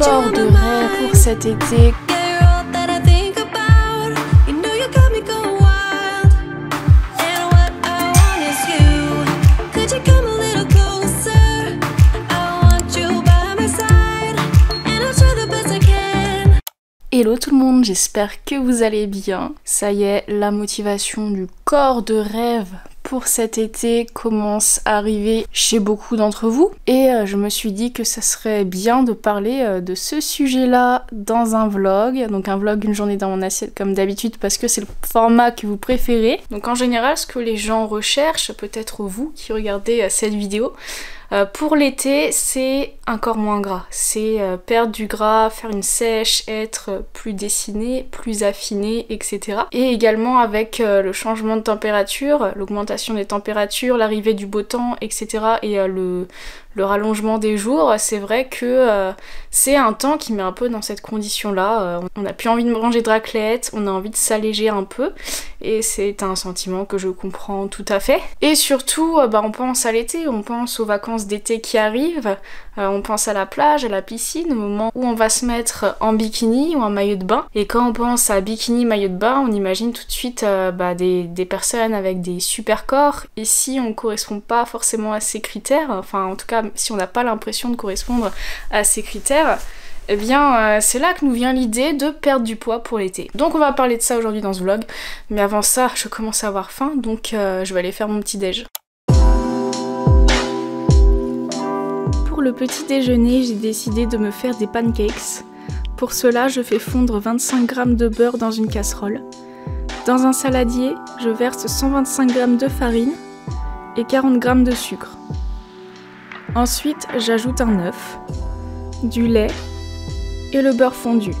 corps de rêve pour cet été. Hello tout le monde, j'espère que vous allez bien. Ça y est, la motivation du corps de rêve pour cet été commence à arriver chez beaucoup d'entre vous. Et je me suis dit que ça serait bien de parler de ce sujet-là dans un vlog. Donc un vlog, une journée dans mon assiette comme d'habitude parce que c'est le format que vous préférez. Donc en général, ce que les gens recherchent, peut-être vous qui regardez cette vidéo, pour l'été, c'est un corps moins gras. C'est perdre du gras, faire une sèche, être plus dessiné, plus affiné, etc. Et également avec le changement de température, l'augmentation des températures, l'arrivée du beau temps, etc. et le rallongement des jours, c'est vrai que c'est un temps qui met un peu dans cette condition-là. On n'a plus envie de manger de raclette, on a envie de s'alléger un peu, et c'est un sentiment que je comprends tout à fait. Et surtout, on pense à l'été, on pense aux vacances d'été qui arrivent, on pense à la plage, à la piscine, au moment où on va se mettre en bikini ou en maillot de bain. Et quand on pense à bikini, maillot de bain, on imagine tout de suite des personnes avec des super corps. Et si on ne correspond pas forcément à ces critères, enfin en tout cas si on n'a pas l'impression de correspondre à ces critères, eh bien c'est là que nous vient l'idée de perdre du poids pour l'été. Donc on va parler de ça aujourd'hui dans ce vlog, mais avant ça je commence à avoir faim, donc je vais aller faire mon petit déj. Pour le petit déjeuner, j'ai décidé de me faire des pancakes. Pour cela, je fais fondre 25 g de beurre dans une casserole. Dans un saladier, je verse 125 g de farine et 40 g de sucre. Ensuite, j'ajoute un œuf, du lait et le beurre fondu.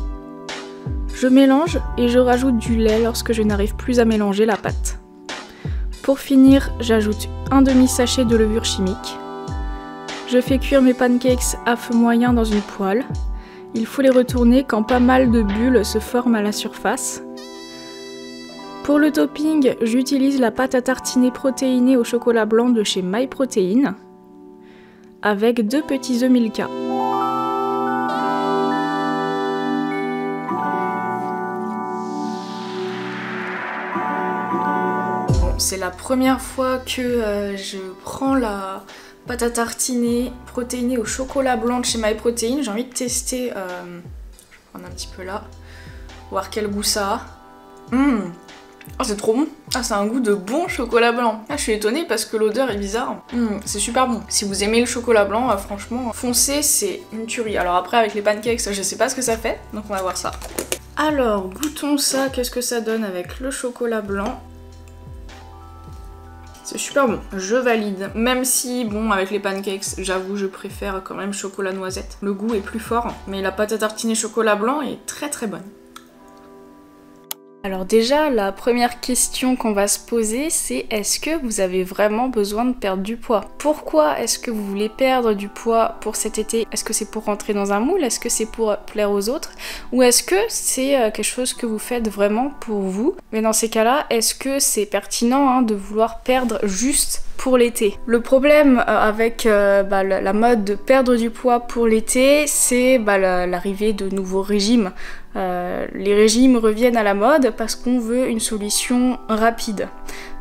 Je mélange et je rajoute du lait lorsque je n'arrive plus à mélanger la pâte. Pour finir, j'ajoute un demi-sachet de levure chimique. Je fais cuire mes pancakes à feu moyen dans une poêle. Il faut les retourner quand pas mal de bulles se forment à la surface. Pour le topping, j'utilise la pâte à tartiner protéinée au chocolat blanc de chez MyProtein avec 2 petits œufs Milka. Bon, c'est la première fois que je prends la pâte à tartiner protéinée au chocolat blanc de chez MyProtein. J'ai envie de tester, je vais prendre un petit peu là, voir quel goût ça a. Oh, c'est trop bon. Ah, c'est un goût de bon chocolat blanc. Ah, je suis étonnée parce que l'odeur est bizarre. C'est super bon. Si vous aimez le chocolat blanc, franchement, foncez, c'est une tuerie. Alors après, avec les pancakes, je sais pas ce que ça fait, donc on va voir ça. Alors, goûtons ça. Qu'est-ce que ça donne avec le chocolat blanc? C'est super bon, je valide. Même si, bon, avec les pancakes, j'avoue, je préfère quand même chocolat noisette. Le goût est plus fort, mais la pâte à tartiner chocolat blanc est très très bonne. Alors déjà, la première question qu'on va se poser, c'est est-ce que vous avez vraiment besoin de perdre du poids? Pourquoi est-ce que vous voulez perdre du poids pour cet été? Est-ce que c'est pour rentrer dans un moule? Est-ce que c'est pour plaire aux autres? Ou est-ce que c'est quelque chose que vous faites vraiment pour vous? Mais dans ces cas-là, est-ce que c'est pertinent de vouloir perdre juste pour l'été? Le problème avec la mode de perdre du poids pour l'été, c'est l'arrivée de nouveaux régimes. Les régimes reviennent à la mode parce qu'on veut une solution rapide.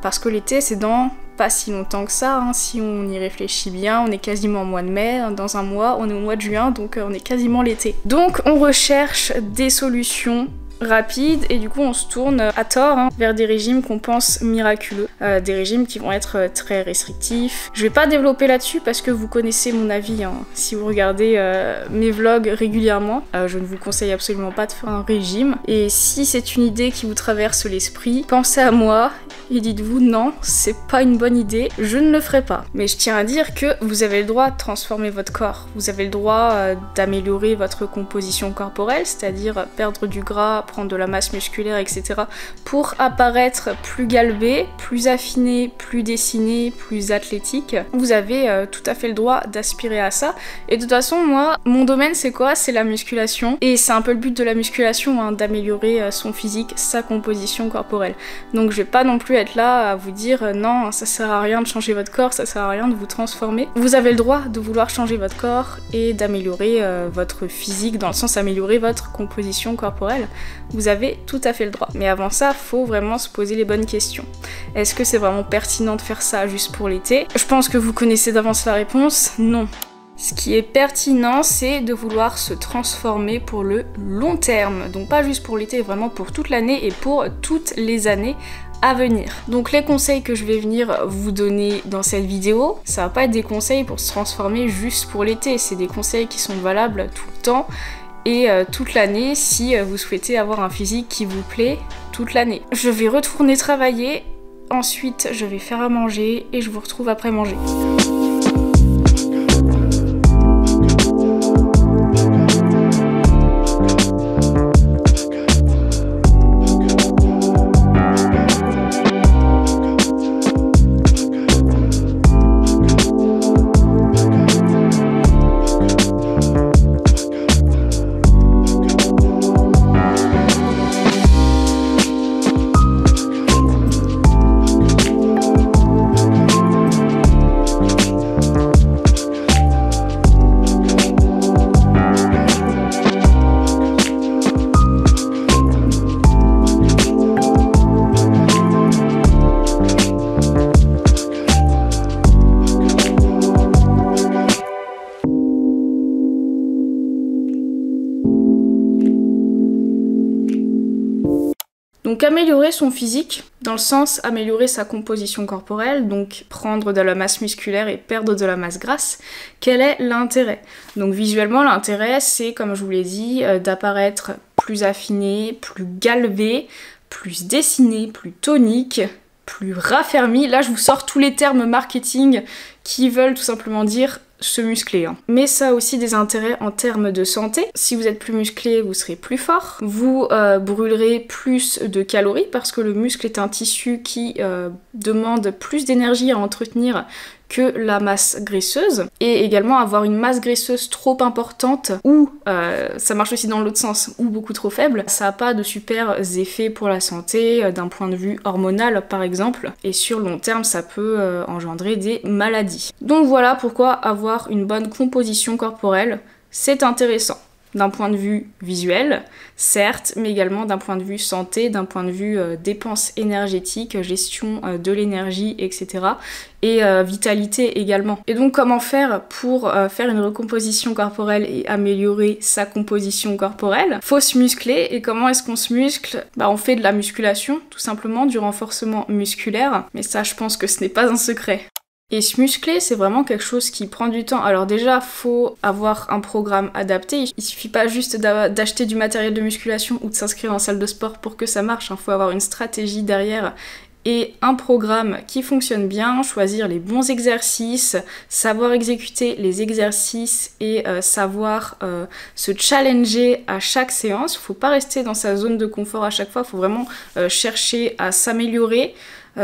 Parce que l'été, c'est dans pas si longtemps que ça, si on y réfléchit bien, on est quasiment au mois de mai, dans un mois, on est au mois de juin, donc on est quasiment l'été. Donc on recherche des solutions rapide et du coup on se tourne à tort vers des régimes qu'on pense miraculeux, des régimes qui vont être très restrictifs. Je vais pas développer là-dessus parce que vous connaissez mon avis si vous regardez mes vlogs régulièrement. Je ne vous conseille absolument pas de faire un régime, et si c'est une idée qui vous traverse l'esprit, pensez à moi et dites-vous non, c'est pas une bonne idée, je ne le ferai pas. Mais je tiens à dire que vous avez le droit de transformer votre corps, vous avez le droit d'améliorer votre composition corporelle, c'est-à-dire perdre du gras, prendre de la masse musculaire, etc. pour apparaître plus galbé, plus affiné, plus dessiné, plus athlétique, vous avez tout à fait le droit d'aspirer à ça. Et de toute façon, moi, mon domaine c'est quoi? C'est la musculation. Et c'est un peu le but de la musculation, hein, d'améliorer son physique, sa composition corporelle. Donc je vais pas non plus être là à vous dire non, ça sert à rien de changer votre corps, ça sert à rien de vous transformer. Vous avez le droit de vouloir changer votre corps et d'améliorer votre physique, dans le sens améliorer votre composition corporelle. Vous avez tout à fait le droit. Mais avant ça, faut vraiment se poser les bonnes questions. Est-ce que c'est vraiment pertinent de faire ça juste pour l'été? Je pense que vous connaissez d'avance la réponse, non. Ce qui est pertinent, c'est de vouloir se transformer pour le long terme. Donc pas juste pour l'été, vraiment pour toute l'année et pour toutes les années à venir. Donc les conseils que je vais venir vous donner dans cette vidéo, ça va pas être des conseils pour se transformer juste pour l'été, c'est des conseils qui sont valables tout le temps et toute l'année si vous souhaitez avoir un physique qui vous plaît toute l'année. Je vais retourner travailler, ensuite je vais faire à manger et je vous retrouve après manger. Donc améliorer son physique, dans le sens améliorer sa composition corporelle, donc prendre de la masse musculaire et perdre de la masse grasse, quel est l'intérêt? Donc visuellement l'intérêt c'est, comme je vous l'ai dit, d'apparaître plus affiné, plus galbé, plus dessiné, plus tonique, plus raffermi. Là je vous sors tous les termes marketing qui veulent tout simplement dire se muscler. Hein. Mais ça a aussi des intérêts en termes de santé. Si vous êtes plus musclé, vous serez plus fort. Vous brûlerez plus de calories parce que le muscle est un tissu qui demande plus d'énergie à entretenir que la masse graisseuse. Et également avoir une masse graisseuse trop importante ou, ça marche aussi dans l'autre sens, ou beaucoup trop faible, ça n'a pas de super effets pour la santé d'un point de vue hormonal par exemple. Et sur le long terme, ça peut engendrer des maladies. Donc voilà pourquoi avoir une bonne composition corporelle, c'est intéressant. D'un point de vue visuel, certes, mais également d'un point de vue santé, d'un point de vue dépenses énergétiques, gestion de l'énergie, etc. Et vitalité également. Et donc comment faire pour faire une recomposition corporelle et améliorer sa composition corporelle? Faut se muscler, et comment est-ce qu'on se muscle? Bah on fait de la musculation, tout simplement, du renforcement musculaire, mais ça je pense que ce n'est pas un secret. Et se muscler, c'est vraiment quelque chose qui prend du temps. Alors déjà, faut avoir un programme adapté. Il suffit pas juste d'acheter du matériel de musculation ou de s'inscrire en salle de sport pour que ça marche. Il faut avoir une stratégie derrière et un programme qui fonctionne bien, choisir les bons exercices, savoir exécuter les exercices et savoir se challenger à chaque séance. Faut pas rester dans sa zone de confort à chaque fois, faut vraiment chercher à s'améliorer.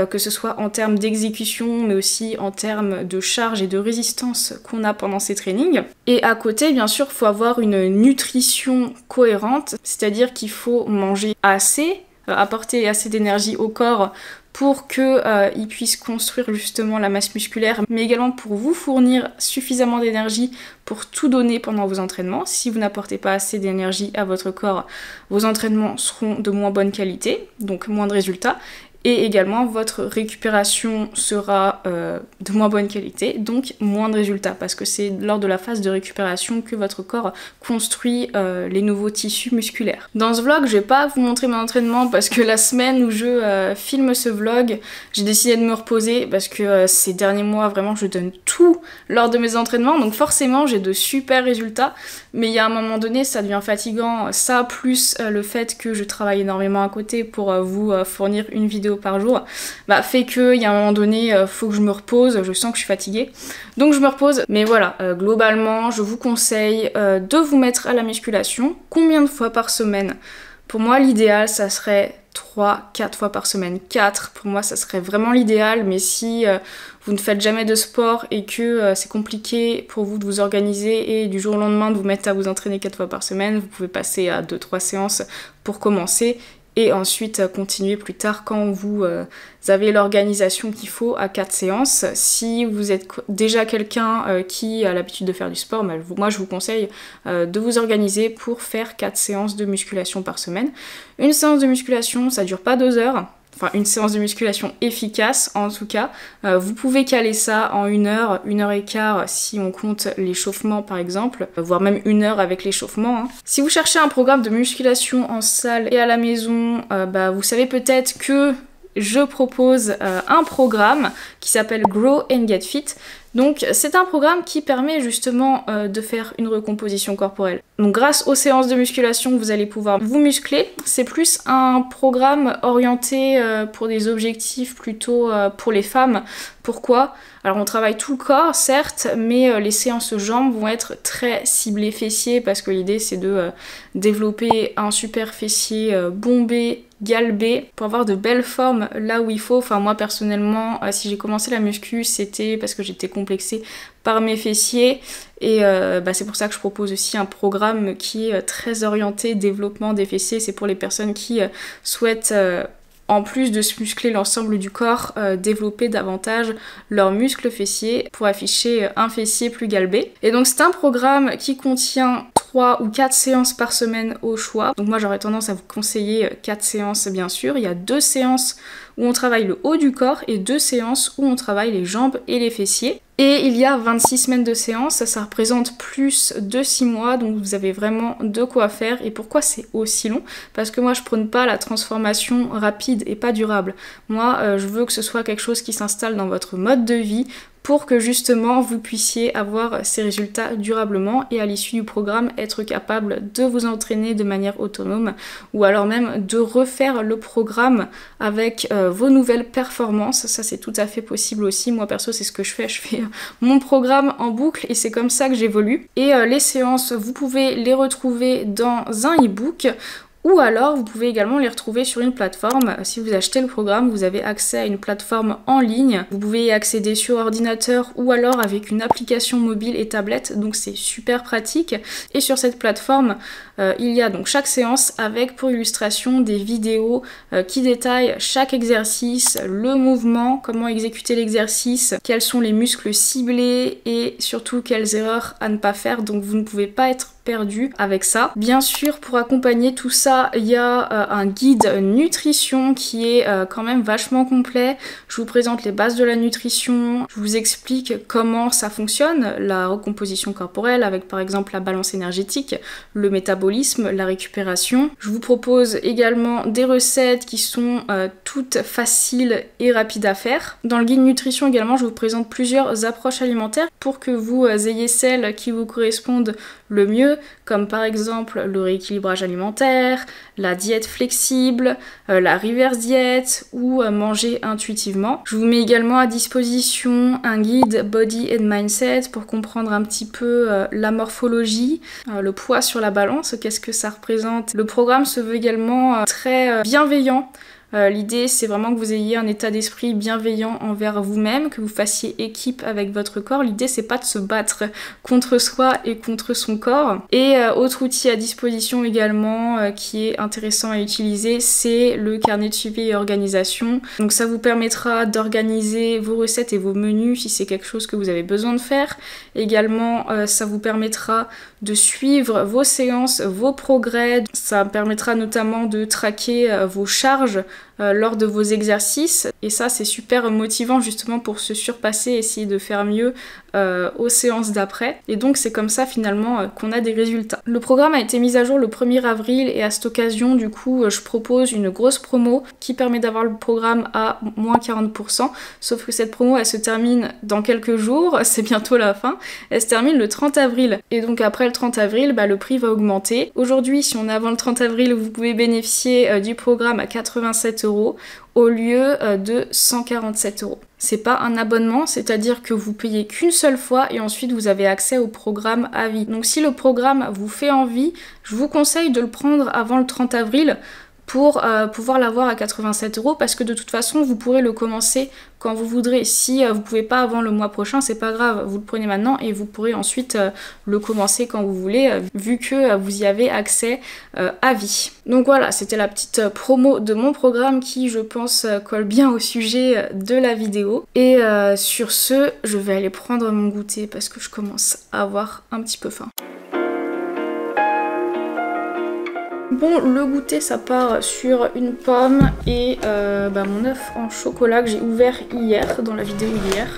Que ce soit en termes d'exécution, mais aussi en termes de charge et de résistance qu'on a pendant ces trainings. Et à côté, bien sûr, il faut avoir une nutrition cohérente, c'est-à-dire qu'il faut manger assez, apporter assez d'énergie au corps pour qu'il puisse construire justement la masse musculaire, mais également pour vous fournir suffisamment d'énergie pour tout donner pendant vos entraînements. Si vous n'apportez pas assez d'énergie à votre corps, vos entraînements seront de moins bonne qualité, donc moins de résultats. Et également, votre récupération sera de moins bonne qualité, donc moins de résultats, parce que c'est lors de la phase de récupération que votre corps construit les nouveaux tissus musculaires. Dans ce vlog, je vais pas vous montrer mon entraînement, parce que la semaine où je filme ce vlog, j'ai décidé de me reposer, parce que ces derniers mois, vraiment, je donne tout lors de mes entraînements, donc forcément, j'ai de super résultats, mais il y a un moment donné, ça devient fatigant, ça, plus le fait que je travaille énormément à côté pour vous fournir une vidéo par jour, bah, fait qu'il y a un moment donné, faut que je me repose, je sens que je suis fatiguée, donc je me repose. Mais voilà, globalement, je vous conseille de vous mettre à la musculation. Combien de fois par semaine? Pour moi, l'idéal, ça serait 3-4 fois par semaine. 4, pour moi, ça serait vraiment l'idéal, mais si vous ne faites jamais de sport et que c'est compliqué pour vous de vous organiser et du jour au lendemain de vous mettre à vous entraîner 4 fois par semaine, vous pouvez passer à 2-3 séances pour commencer et ensuite continuer plus tard quand vous avez l'organisation qu'il faut à 4 séances. Si vous êtes déjà quelqu'un qui a l'habitude de faire du sport, moi je vous conseille de vous organiser pour faire 4 séances de musculation par semaine. Une séance de musculation, ça dure pas 2 heures. Enfin, une séance de musculation efficace, en tout cas. Vous pouvez caler ça en 1 heure, 1 heure et quart, si on compte l'échauffement, par exemple, voire même 1 heure avec l'échauffement. Hein. Si vous cherchez un programme de musculation en salle et à la maison, vous savez peut-être que je propose un programme qui s'appelle Grow and Get Fit. Donc c'est un programme qui permet justement de faire une recomposition corporelle. Donc grâce aux séances de musculation, vous allez pouvoir vous muscler. C'est plus un programme orienté pour des objectifs plutôt pour les femmes. Pourquoi ? Alors on travaille tout le corps, certes, mais les séances jambes vont être très ciblées fessiers parce que l'idée c'est de développer un super fessier bombé, galbé, pour avoir de belles formes là où il faut. Enfin moi personnellement, si j'ai commencé la muscu, c'était parce que j'étais complexée par mes fessiers et c'est pour ça que je propose aussi un programme qui est très orienté développement des fessiers. C'est pour les personnes qui souhaitent en plus de se muscler l'ensemble du corps, développer davantage leurs muscles fessiers pour afficher un fessier plus galbé. Et donc c'est un programme qui contient 3 ou 4 séances par semaine au choix. Donc moi j'aurais tendance à vous conseiller 4 séances bien sûr. Il y a 2 séances où on travaille le haut du corps et 2 séances où on travaille les jambes et les fessiers. Et il y a 26 semaines de séances, ça représente plus de 6 mois, donc vous avez vraiment de quoi faire. Et pourquoi c'est aussi long ? Parce que moi je prône pas la transformation rapide et pas durable. Moi je veux que ce soit quelque chose qui s'installe dans votre mode de vie pour que justement vous puissiez avoir ces résultats durablement et à l'issue du programme être capable de vous entraîner de manière autonome ou alors même de refaire le programme avec vos nouvelles performances. Ça c'est tout à fait possible aussi. Moi perso c'est ce que je fais mon programme en boucle et c'est comme ça que j'évolue. Et les séances vous pouvez les retrouver dans un e-book ou alors vous pouvez également les retrouver sur une plateforme. Si vous achetez le programme, vous avez accès à une plateforme en ligne. Vous pouvez y accéder sur ordinateur ou alors avec une application mobile et tablette, donc c'est super pratique. Et sur cette plateforme, il y a donc chaque séance avec pour illustration des vidéos qui détaillent chaque exercice, le mouvement, comment exécuter l'exercice, quels sont les muscles ciblés et surtout quelles erreurs à ne pas faire, donc vous ne pouvez pas être perdu avec ça. Bien sûr, pour accompagner tout ça, il y a un guide nutrition qui est quand même vachement complet. Je vous présente les bases de la nutrition, je vous explique comment ça fonctionne, la recomposition corporelle avec par exemple la balance énergétique, le métabolisme, la récupération. Je vous propose également des recettes qui sont toutes faciles et rapides à faire. Dans le guide nutrition également, je vous présente plusieurs approches alimentaires pour que vous ayez celles qui vous correspondent le mieux, comme par exemple le rééquilibrage alimentaire, la diète flexible, la reverse diète ou manger intuitivement. Je vous mets également à disposition un guide Body and Mindset pour comprendre un petit peu la morphologie, le poids sur la balance, qu'est-ce que ça représente. Le programme se veut également très bienveillant. L'idée c'est vraiment que vous ayez un état d'esprit bienveillant envers vous-même, que vous fassiez équipe avec votre corps. L'idée c'est pas de se battre contre soi et contre son corps. Et autre outil à disposition également qui est intéressant à utiliser, c'est le carnet de suivi et organisation. Donc ça vous permettra d'organiser vos recettes et vos menus si c'est quelque chose que vous avez besoin de faire. Également ça vous permettra de suivre vos séances, vos progrès. Ça permettra notamment de traquer vos charges lors de vos exercices et ça c'est super motivant justement pour se surpasser, essayer de faire mieux aux séances d'après et donc c'est comme ça finalement qu'on a des résultats. Le programme a été mis à jour le 1er avril et à cette occasion du coup je propose une grosse promo qui permet d'avoir le programme à moins 40%, sauf que cette promo elle se termine dans quelques jours, c'est bientôt la fin, elle se termine le 30 avril et donc après le 30 avril le prix va augmenter. Aujourd'hui si on est avant le 30 avril vous pouvez bénéficier du programme à 96 87 € au lieu de 147 €. C'est pas un abonnement, c'est-à-dire que vous payez qu'une seule fois et ensuite vous avez accès au programme à vie. Donc si le programme vous fait envie, je vous conseille de le prendre avant le 30 avril pour pouvoir l'avoir à 87 € parce que de toute façon vous pourrez le commencer quand vous voudrez. Si vous pouvez pas avant le mois prochain, c'est pas grave, vous le prenez maintenant et vous pourrez ensuite le commencer quand vous voulez vu que vous y avez accès à vie. Donc voilà, c'était la petite promo de mon programme qui je pense colle bien au sujet de la vidéo. Et sur ce, je vais aller prendre mon goûter parce que je commence à avoir un petit peu faim. Bon, le goûter ça part sur une pomme et mon œuf en chocolat que j'ai ouvert hier, dans la vidéo hier.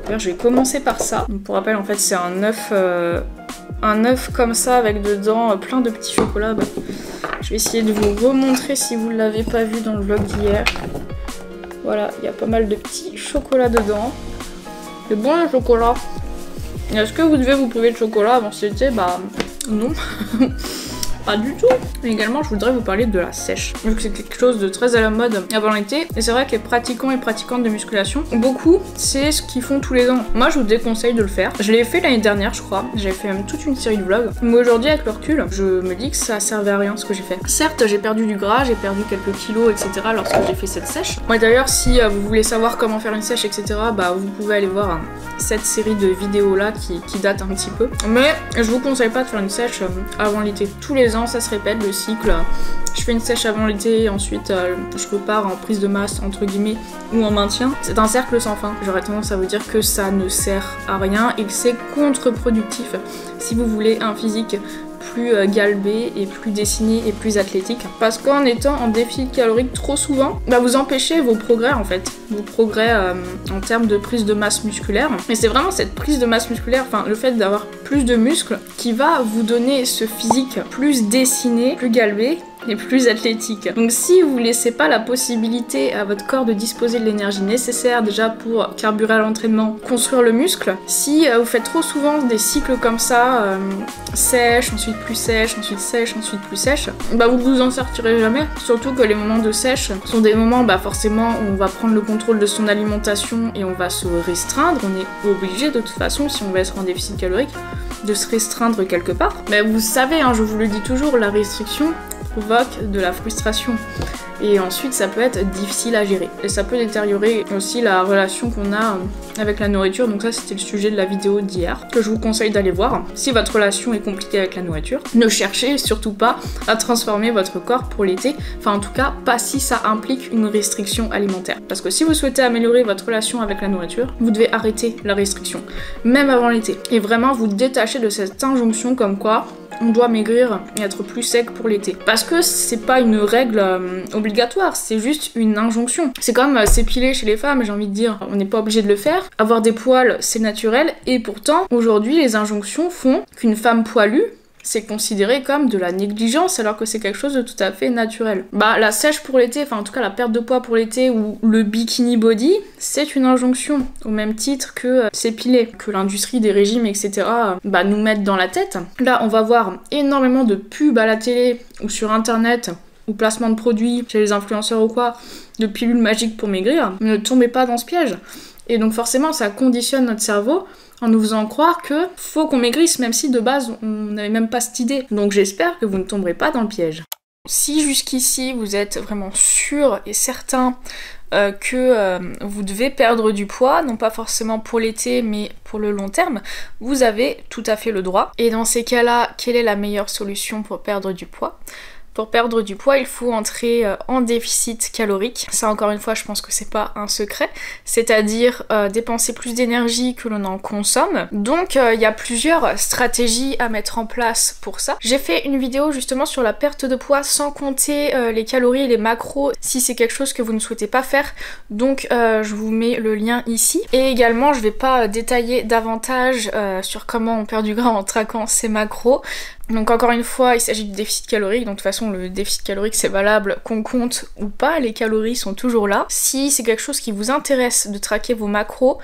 D'ailleurs je vais commencer par ça. Donc, pour rappel en fait c'est un œuf comme ça avec dedans plein de petits chocolats. Je vais essayer de vous remontrer si vous ne l'avez pas vu dans le vlog d'hier. Voilà, il y a pas mal de petits chocolats dedans. C'est bon le chocolat. Est-ce que vous devez vous priver de chocolat avant cet été? Bah non. Pas du tout. Mais également, je voudrais vous parler de la sèche, vu que c'est quelque chose de très à la mode avant l'été. Et c'est vrai que les pratiquants et pratiquantes de musculation, beaucoup, c'est ce qu'ils font tous les ans. Moi, je vous déconseille de le faire. Je l'ai fait l'année dernière, je crois. J'avais fait même toute une série de vlogs. Mais aujourd'hui, avec le recul, je me dis que ça servait à rien ce que j'ai fait. Certes, j'ai perdu du gras, j'ai perdu quelques kilos, etc. lorsque j'ai fait cette sèche. Moi, d'ailleurs, si vous voulez savoir comment faire une sèche, etc., vous pouvez aller voir cette série de vidéos là qui date un petit peu. Mais je vous conseille pas de faire une sèche avant l'été. Tous les ans ça se répète le cycle. Je fais une sèche avant l'été, ensuite je repars en prise de masse entre guillemets ou en maintien. C'est un cercle sans fin. J'aurais tendance à vous dire que ça ne sert à rien et que c'est contre-productif si vous voulez un physique plus galbé et plus dessiné et plus athlétique. Parce qu'en étant en déficit calorique trop souvent, vous empêchez vos progrès en fait. Vos progrès en termes de prise de masse musculaire. Et c'est vraiment cette prise de masse musculaire, enfin le fait d'avoir plus de muscles qui va vous donner ce physique plus dessiné, plus galbé et plus athlétique. Donc si vous laissez pas la possibilité à votre corps de disposer de l'énergie nécessaire déjà pour carburer à l'entraînement, construire le muscle, si vous faites trop souvent des cycles comme ça, sèche, ensuite plus sèche, ensuite sèche, ensuite plus sèche, vous vous en sortirez jamais. Surtout que les moments de sèche sont des moments forcément où on va prendre le contrôle de son alimentation et on va se restreindre. On est obligé de toute façon, si on veut être en déficit calorique, de se restreindre quelque part. Mais vous savez, je vous le dis toujours, la restriction provoque de la frustration et ensuite ça peut être difficile à gérer et ça peut détériorer aussi la relation qu'on a avec la nourriture. Donc ça c'était le sujet de la vidéo d'hier que je vous conseille d'aller voir. Si votre relation est compliquée avec la nourriture, ne cherchez surtout pas à transformer votre corps pour l'été, enfin en tout cas pas si ça implique une restriction alimentaire, parce que si vous souhaitez améliorer votre relation avec la nourriture, vous devez arrêter la restriction même avant l'été et vraiment vous détacher de cette injonction comme quoi on doit maigrir et être plus sec pour l'été. Parce que c'est pas une règle obligatoire, c'est juste une injonction. C'est comme s'épiler chez les femmes, j'ai envie de dire, on n'est pas obligé de le faire. Avoir des poils, c'est naturel, et pourtant, aujourd'hui, les injonctions font qu'une femme poilue, c'est considéré comme de la négligence alors que c'est quelque chose de tout à fait naturel. La sèche pour l'été, enfin en tout cas la perte de poids pour l'été ou le bikini body, c'est une injonction au même titre que s'épiler, que l'industrie des régimes etc. Nous mettent dans la tête. Là on va voir énormément de pubs à la télé ou sur internet ou placement de produits chez les influenceurs ou quoi, de pilules magiques pour maigrir. Ne tombez pas dans ce piège. Et donc forcément ça conditionne notre cerveau en nous faisant croire que faut qu'on maigrisse même si de base on n'avait même pas cette idée. Donc j'espère que vous ne tomberez pas dans le piège. Si jusqu'ici vous êtes vraiment sûr et certain que vous devez perdre du poids, non pas forcément pour l'été mais pour le long terme, vous avez tout à fait le droit. Et dans ces cas-là, quelle est la meilleure solution pour perdre du poids ? Pour perdre du poids, il faut entrer en déficit calorique. Ça, encore une fois, je pense que c'est pas un secret. C'est-à-dire dépenser plus d'énergie que l'on en consomme. Donc, il y a plusieurs stratégies à mettre en place pour ça. J'ai fait une vidéo justement sur la perte de poids sans compter les calories et les macros si c'est quelque chose que vous ne souhaitez pas faire. Donc, je vous mets le lien ici. Et également, je vais pas détailler davantage sur comment on perd du gras en traquant ses macros Donc encore une fois, il s'agit du déficit calorique, donc de toute façon le déficit calorique c'est valable qu'on compte ou pas, les calories sont toujours là. Si c'est quelque chose qui vous intéresse de traquer vos macros,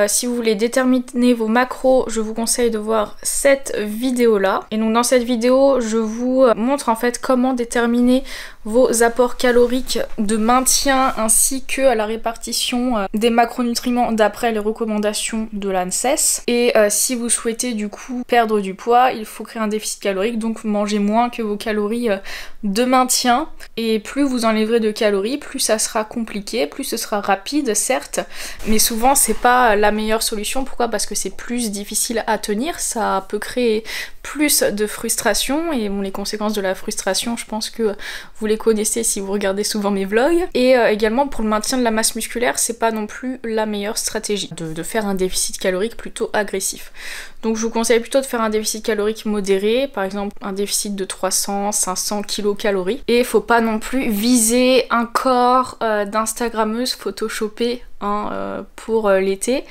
si vous voulez déterminer vos macros, je vous conseille de voir cette vidéo là. Et donc dans cette vidéo, je vous montre en fait comment déterminer vos apports caloriques de maintien ainsi que à la répartition des macronutriments d'après les recommandations de l'ANSES. Et si vous souhaitez du coup perdre du poids, il faut créer un déficit calorique, donc mangez moins que vos calories de maintien. Et plus vous enlèverez de calories, plus ça sera compliqué, plus ce sera rapide certes, mais souvent c'est pas la meilleure solution. Pourquoi? Parce que c'est plus difficile à tenir, ça peut créer plus de frustration, et bon, les conséquences de la frustration, je pense que vous les connaissez si vous regardez souvent mes vlogs. Et également pour le maintien de la masse musculaire, c'est pas non plus la meilleure stratégie de faire un déficit calorique plutôt agressif. Donc je vous conseille plutôt de faire un déficit calorique modéré, par exemple un déficit de 300-500 kcal. Et faut pas non plus viser un corps d'instagrammeuse photoshopée pour l'été.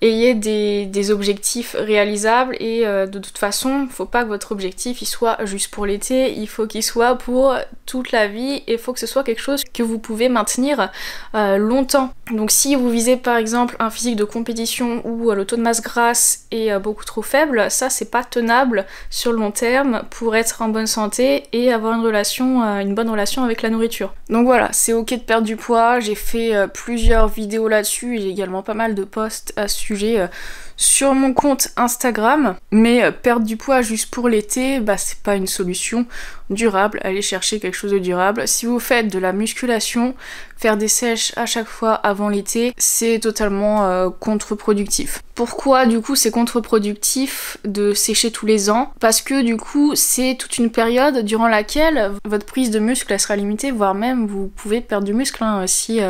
Ayez des objectifs réalisables, et de toute façon, faut pas que votre objectif il soit juste pour l'été, il faut qu'il soit pour toute la vie, et il faut que ce soit quelque chose que vous pouvez maintenir longtemps. Donc si vous visez par exemple un physique de compétition où le taux de masse grasse est beaucoup trop faible, ça c'est pas tenable sur le long terme pour être en bonne santé et avoir une bonne relation avec la nourriture. Donc voilà, c'est ok de perdre du poids, j'ai fait plusieurs vidéos là-dessus, j'ai également pas mal de posts à ce sujet sur mon compte Instagram, mais perdre du poids juste pour l'été, bah c'est pas une solution durable. Allez chercher quelque chose de durable. Si vous faites de la musculation, faire des sèches à chaque fois avant l'été, c'est totalement contre-productif. Pourquoi du coup c'est contre-productif de sécher tous les ans? Parce que du coup c'est toute une période durant laquelle votre prise de muscle elle sera limitée, voire même vous pouvez perdre du muscle si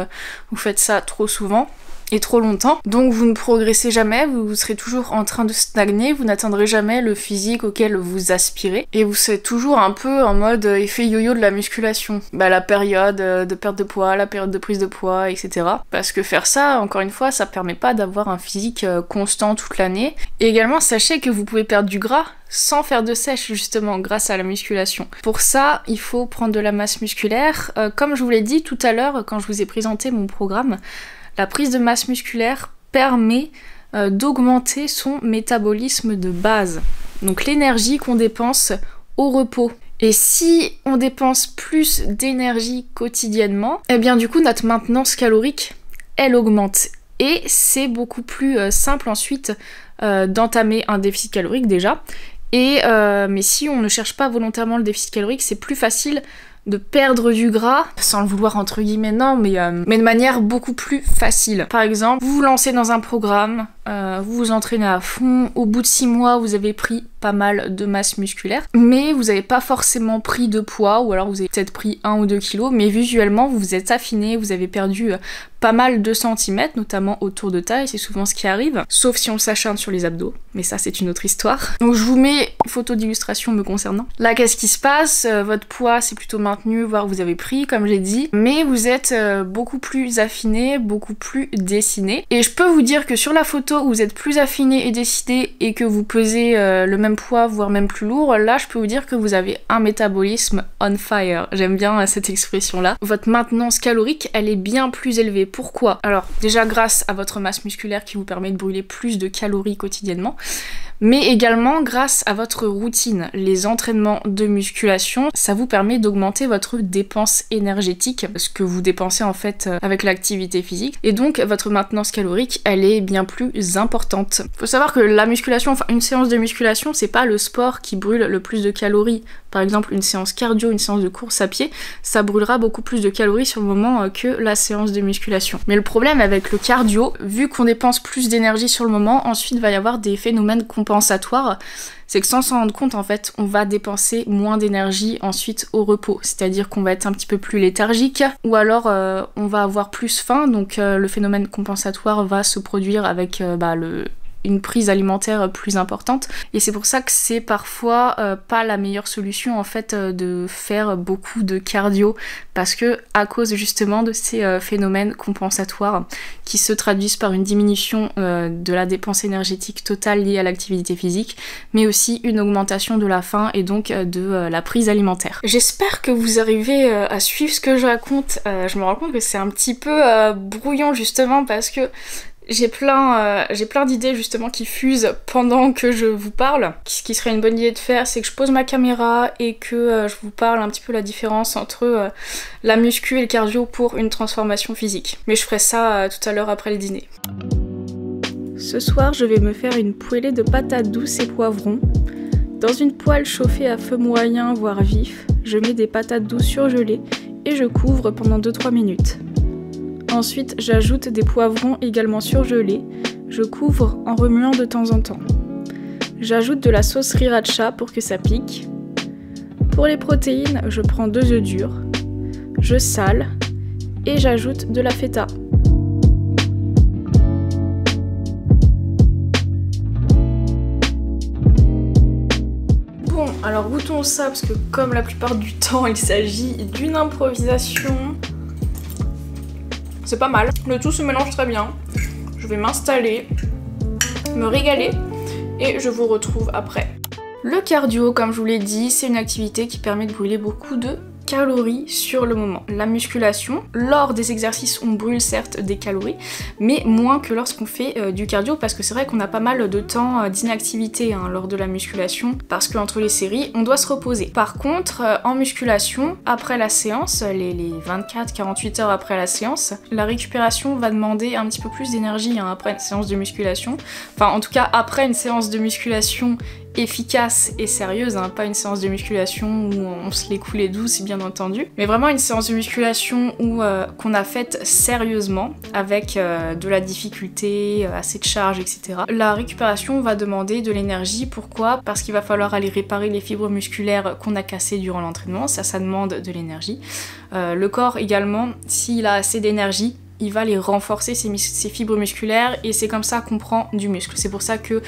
vous faites ça trop souvent et trop longtemps. Donc vous ne progressez jamais, vous serez toujours en train de stagner, vous n'atteindrez jamais le physique auquel vous aspirez, et vous serez toujours un peu en mode effet yo-yo de la musculation. Bah la période de perte de poids, la période de prise de poids, etc. Parce que faire ça, encore une fois, ça permet pas d'avoir un physique constant toute l'année. Et également, sachez que vous pouvez perdre du gras sans faire de sèche justement grâce à la musculation. Pour ça, il faut prendre de la masse musculaire. Comme je vous l'ai dit tout à l'heure quand je vous ai présenté mon programme, la prise de masse musculaire permet d'augmenter son métabolisme de base. Donc l'énergie qu'on dépense au repos. Et si on dépense plus d'énergie quotidiennement, eh bien du coup notre maintenance calorique, elle augmente. Et c'est beaucoup plus simple ensuite d'entamer un déficit calorique déjà. Mais si on ne cherche pas volontairement le déficit calorique, c'est plus facile de perdre du gras, sans le vouloir entre guillemets, non, mais de manière beaucoup plus facile. Par exemple, vous vous lancez dans un programme, vous vous entraînez à fond, au bout de 6 mois, vous avez pris pas mal de masse musculaire, mais vous n'avez pas forcément pris de poids, ou alors vous avez peut-être pris 1 ou 2 kilos, mais visuellement, vous vous êtes affiné, vous avez perdu pas mal de centimètres, notamment autour de taille, c'est souvent ce qui arrive, sauf si on s'acharne sur les abdos, mais ça c'est une autre histoire. Donc je vous mets une photo d'illustration me concernant. Là, qu'est-ce qui se passe? Votre poids c'est plutôt maintenu, voire vous avez pris, comme j'ai dit, mais vous êtes beaucoup plus affiné, beaucoup plus dessiné. Et je peux vous dire que sur la photo où vous êtes plus affiné et dessiné et que vous pesez le même poids, voire même plus lourd, là je peux vous dire que vous avez un métabolisme on fire. J'aime bien cette expression-là. Votre maintenance calorique, elle est bien plus élevée. Pourquoi? Alors déjà grâce à votre masse musculaire qui vous permet de brûler plus de calories quotidiennement, mais également grâce à votre routine. Les entraînements de musculation, ça vous permet d'augmenter votre dépense énergétique, ce que vous dépensez en fait avec l'activité physique, et donc votre maintenance calorique, elle est bien plus importante. Faut savoir que la musculation, enfin une séance de musculation, c'est pas le sport qui brûle le plus de calories. Par exemple, une séance cardio, une séance de course à pied, ça brûlera beaucoup plus de calories sur le moment que la séance de musculation. Mais le problème avec le cardio, vu qu'on dépense plus d'énergie sur le moment, ensuite il va y avoir des phénomènes compensatoires. C'est que sans s'en rendre compte, en fait, on va dépenser moins d'énergie ensuite au repos. C'est-à-dire qu'on va être un petit peu plus léthargique, ou alors on va avoir plus faim, donc le phénomène compensatoire va se produire avec une prise alimentaire plus importante. Et c'est pour ça que c'est parfois pas la meilleure solution en fait de faire beaucoup de cardio, parce que à cause justement de ces phénomènes compensatoires qui se traduisent par une diminution de la dépense énergétique totale liée à l'activité physique, mais aussi une augmentation de la faim et donc de la prise alimentaire. J'espère que vous arrivez à suivre ce que je raconte. Je me rends compte que c'est un petit peu brouillon justement parce que j'ai plein d'idées justement qui fusent pendant que je vous parle. Ce qui serait une bonne idée de faire, c'est que je pose ma caméra et que je vous parle un petit peu la différence entre la muscu et le cardio pour une transformation physique. Mais je ferai ça tout à l'heure après le dîner. Ce soir, je vais me faire une poêlée de patates douces et poivrons. Dans une poêle chauffée à feu moyen voire vif, je mets des patates douces surgelées et je couvre pendant 2-3 minutes. Ensuite, j'ajoute des poivrons également surgelés. Je couvre en remuant de temps en temps. J'ajoute de la sauce sriracha pour que ça pique. Pour les protéines, je prends 2 œufs durs. Je sale et j'ajoute de la feta. Bon, alors goûtons ça parce que comme la plupart du temps, il s'agit d'une improvisation. C'est pas mal, le tout se mélange très bien. Je vais m'installer, me régaler et je vous retrouve après. Le cardio, comme je vous l'ai dit, c'est une activité qui permet de brûler beaucoup de calories sur le moment. La musculation, lors des exercices, on brûle certes des calories, mais moins que lorsqu'on fait du cardio, parce que c'est vrai qu'on a pas mal de temps d'inactivité lors de la musculation, parce qu'entre les séries, on doit se reposer. Par contre, en musculation, après la séance, les 24-48 heures après la séance, la récupération va demander un petit peu plus d'énergie après une séance de musculation. Enfin, en tout cas, après une séance de musculation efficace et sérieuse, pas une séance de musculation où on se les coulait douce bien entendu, mais vraiment une séance de musculation où qu'on a faite sérieusement avec de la difficulté, assez de charge, etc. La récupération va demander de l'énergie. Pourquoi? Parce qu'il va falloir aller réparer les fibres musculaires qu'on a cassées durant l'entraînement, ça demande de l'énergie. Le corps également, s'il a assez d'énergie, il va les renforcer, ces fibres musculaires, et c'est comme ça qu'on prend du muscle. C'est pour ça que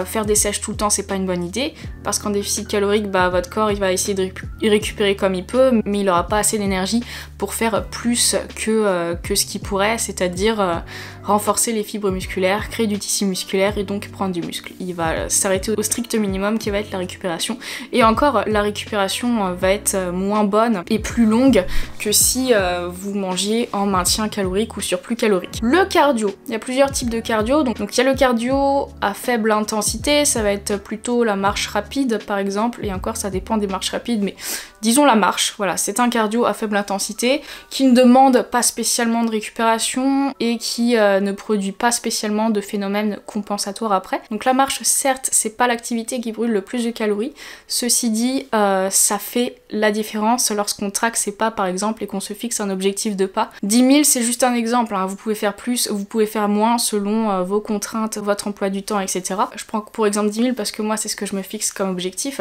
faire des sèches tout le temps, c'est pas une bonne idée, parce qu'en déficit calorique, votre corps il va essayer de récupérer comme il peut, mais il aura pas assez d'énergie pour faire plus que ce qu'il pourrait, c'est-à-dire renforcer les fibres musculaires, créer du tissu musculaire et donc prendre du muscle. Il va s'arrêter au strict minimum qui va être la récupération. Et encore, la récupération va être moins bonne et plus longue que si vous mangiez en maintien calorique ou surplus calorique. Le cardio, il y a plusieurs types de cardio. Donc il y a le cardio à faible intensité, ça va être plutôt la marche rapide par exemple, et encore ça dépend des marches rapides, mais disons la marche, voilà, c'est un cardio à faible intensité qui ne demande pas spécialement de récupération et qui ne produit pas spécialement de phénomènes compensatoires après. Donc la marche, certes, c'est pas l'activité qui brûle le plus de calories, ceci dit, ça fait la différence lorsqu'on traque ses pas par exemple et qu'on se fixe un objectif de pas. 10 000 c'est juste un exemple, vous pouvez faire plus, vous pouvez faire moins selon vos contraintes, votre emploi du temps, etc. Je prends pour exemple 10 000 parce que moi c'est ce que je me fixe comme objectif.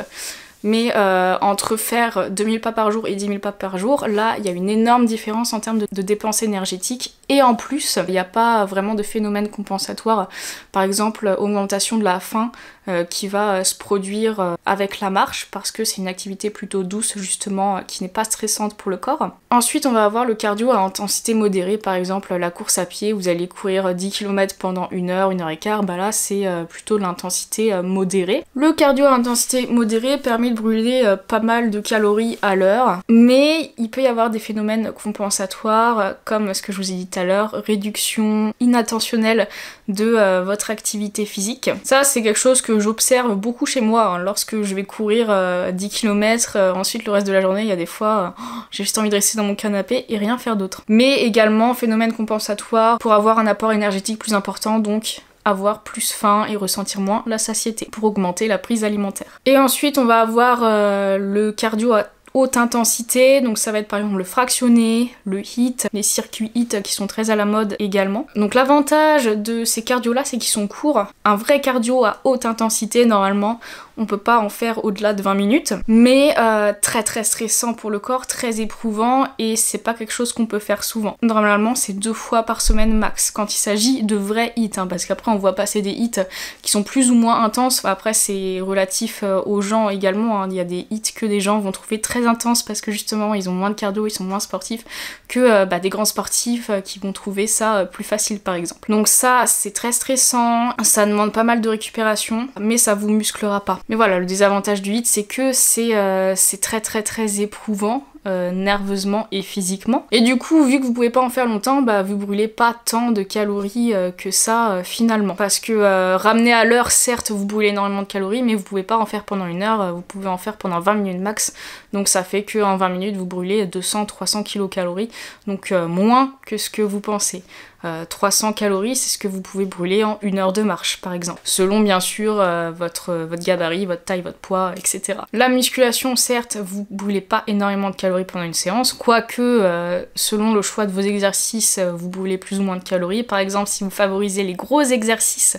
Mais entre faire 2000 pas par jour et 10 000 pas par jour, là il y a une énorme différence en termes de dépenses énergétiques, et en plus il n'y a pas vraiment de phénomène compensatoire, par exemple augmentation de la faim qui va se produire avec la marche, parce que c'est une activité plutôt douce justement, qui n'est pas stressante pour le corps. Ensuite on va avoir le cardio à intensité modérée, par exemple la course à pied, vous allez courir 10 km pendant 1 heure, 1 heure et quart, là c'est plutôt de l'intensité modérée. Le cardio à intensité modérée permet de brûler pas mal de calories à l'heure, mais il peut y avoir des phénomènes compensatoires comme ce que je vous ai dit tout à l'heure, réduction inattentionnelle de votre activité physique. Ça c'est quelque chose que j'observe beaucoup chez moi, lorsque je vais courir 10 km, ensuite le reste de la journée il y a des fois j'ai juste envie de rester dans mon canapé et rien faire d'autre. Mais également phénomène compensatoire pour avoir un apport énergétique plus important, donc avoir plus faim et ressentir moins la satiété pour augmenter la prise alimentaire. Et ensuite on va avoir le cardio à haute intensité, donc ça va être par exemple le fractionné, le HIIT, les circuits HIIT qui sont très à la mode également. Donc l'avantage de ces cardios là c'est qu'ils sont courts. Un vrai cardio à haute intensité, normalement on peut pas en faire au-delà de 20 minutes, mais très très stressant pour le corps, très éprouvant, et c'est pas quelque chose qu'on peut faire souvent. Normalement c'est 2 fois par semaine max, quand il s'agit de vrais hits, hein, parce qu'après on voit passer des hits qui sont plus ou moins intenses, après c'est relatif aux gens également, hein. Il y a des hits que des gens vont trouver très intenses parce que justement ils ont moins de cardio, ils sont moins sportifs, que des grands sportifs qui vont trouver ça plus facile par exemple. Donc ça c'est très stressant, ça demande pas mal de récupération, mais ça vous musclera pas. Mais voilà, le désavantage du hit c'est que c'est très très très éprouvant, nerveusement et physiquement. Et du coup, vu que vous pouvez pas en faire longtemps, vous brûlez pas tant de calories que ça finalement. Parce que ramené à l'heure, certes, vous brûlez énormément de calories, mais vous pouvez pas en faire pendant 1 heure, vous pouvez en faire pendant 20 minutes max. Donc ça fait qu'en 20 minutes, vous brûlez 200-300 kilocalories, donc moins que ce que vous pensez. 300 calories, c'est ce que vous pouvez brûler en 1 heure de marche par exemple, selon bien sûr votre gabarit, votre taille, votre poids, etc. La musculation, certes, vous brûlez pas énormément de calories pendant une séance, quoique selon le choix de vos exercices, vous brûlez plus ou moins de calories. Par exemple, si vous favorisez les gros exercices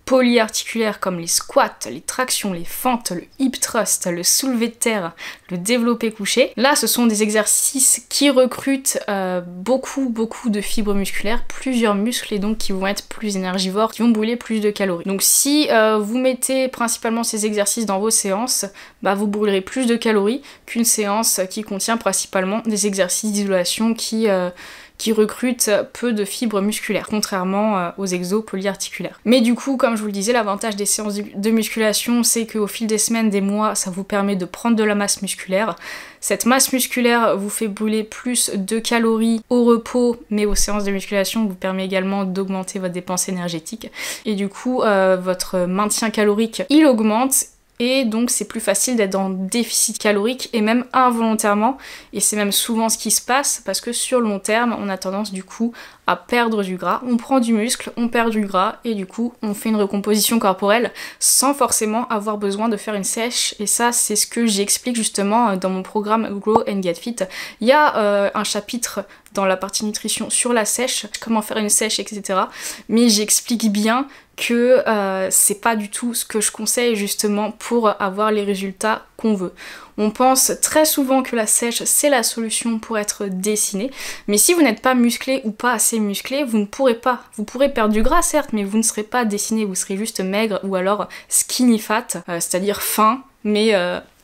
polyarticulaires comme les squats, les tractions, les fentes, le hip thrust, le soulevé de terre, le développé couché. Là, ce sont des exercices qui recrutent beaucoup de fibres musculaires, plusieurs muscles, et donc qui vont être plus énergivores, qui vont brûler plus de calories. Donc si vous mettez principalement ces exercices dans vos séances, vous brûlerez plus de calories qu'une séance qui contient principalement des exercices d'isolation qui recrutent peu de fibres musculaires, contrairement aux exos polyarticulaires. Mais du coup, comme je vous le disais, l'avantage des séances de musculation, c'est qu'au fil des semaines, des mois, ça vous permet de prendre de la masse musculaire. Cette masse musculaire vous fait brûler plus de calories au repos, mais aux séances de musculation vous permet également d'augmenter votre dépense énergétique. Et du coup, votre maintien calorique, il augmente, et donc c'est plus facile d'être en déficit calorique, et même involontairement, et c'est même souvent ce qui se passe, parce que sur le long terme on a tendance du coup à perdre du gras, on prend du muscle, on perd du gras, et du coup on fait une recomposition corporelle sans forcément avoir besoin de faire une sèche. Et ça c'est ce que j'explique justement dans mon programme Grow and Get Fit. Il y a un chapitre dans la partie nutrition sur la sèche, comment faire une sèche, etc. Mais j'explique bien que c'est pas du tout ce que je conseille justement pour avoir les résultats qu'on veut. On pense très souvent que la sèche c'est la solution pour être dessiné, mais si vous n'êtes pas musclé ou pas assez musclé, vous ne pourrez pas. Vous pourrez perdre du gras certes, mais vous ne serez pas dessiné, vous serez juste maigre ou alors skinny fat, c'est-à-dire fin, mais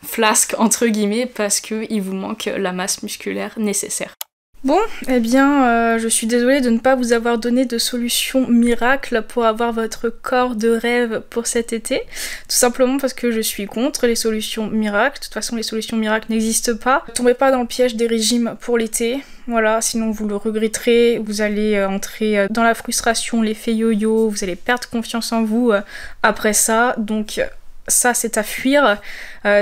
flasque entre guillemets, parce qu'il vous manque la masse musculaire nécessaire. Bon, eh bien, je suis désolée de ne pas vous avoir donné de solution miracle pour avoir votre corps de rêve pour cet été. Tout simplement parce que je suis contre les solutions miracles. De toute façon, les solutions miracles n'existent pas. Ne tombez pas dans le piège des régimes pour l'été. Voilà, sinon vous le regretterez, vous allez entrer dans la frustration, l'effet yo-yo, vous allez perdre confiance en vous après ça. Donc ça c'est à fuir.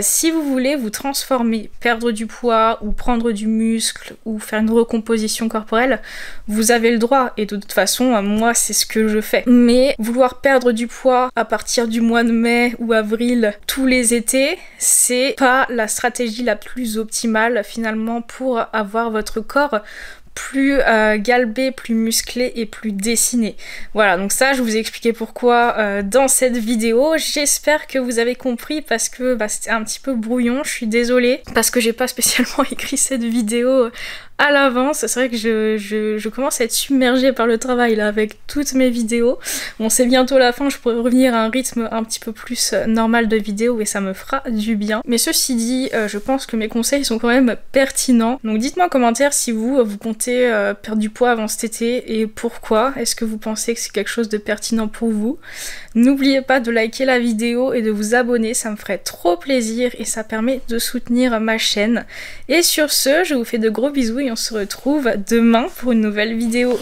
Si vous voulez vous transformer, perdre du poids ou prendre du muscle ou faire une recomposition corporelle, vous avez le droit, et de toute façon moi c'est ce que je fais. Mais vouloir perdre du poids à partir du mois de mai ou avril tous les étés, c'est pas la stratégie la plus optimale finalement pour avoir votre corps plus galbé, plus musclé et plus dessiné. Voilà, donc ça je vous ai expliqué pourquoi dans cette vidéo. J'espère que vous avez compris, parce que c'était un petit peu brouillon, je suis désolée, parce que j'ai pas spécialement écrit cette vidéo à l'avance. C'est vrai que je commence à être submergée par le travail là avec toutes mes vidéos. Bon, c'est bientôt la fin, je pourrais revenir à un rythme un petit peu plus normal de vidéos et ça me fera du bien. Mais ceci dit, je pense que mes conseils sont quand même pertinents. Donc dites-moi en commentaire si vous comptez perdre du poids avant cet été et pourquoi. Est-ce que vous pensez que c'est quelque chose de pertinent pour vous? N'oubliez pas de liker la vidéo et de vous abonner, ça me ferait trop plaisir et ça permet de soutenir ma chaîne. Et sur ce, je vous fais de gros bisous et on se retrouve demain pour une nouvelle vidéo.